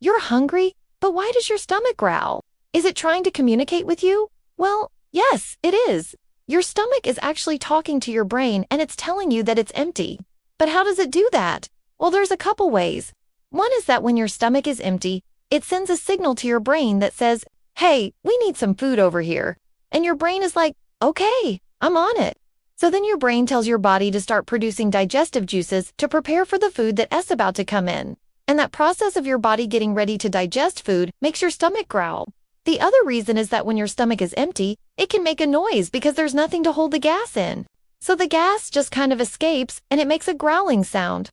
You're hungry, but why does your stomach growl? Is it trying to communicate with you? Well, yes, it is. Your stomach is actually talking to your brain and it's telling you that it's empty. But how does it do that? Well, there's a couple ways. One is that when your stomach is empty, it sends a signal to your brain that says, "Hey, we need some food over here." And your brain is like, "Okay, I'm on it." So then your brain tells your body to start producing digestive juices to prepare for the food that's about to come in. And that process of your body getting ready to digest food makes your stomach growl. The other reason is that when your stomach is empty, it can make a noise because there's nothing to hold the gas in. So the gas just kind of escapes and it makes a growling sound.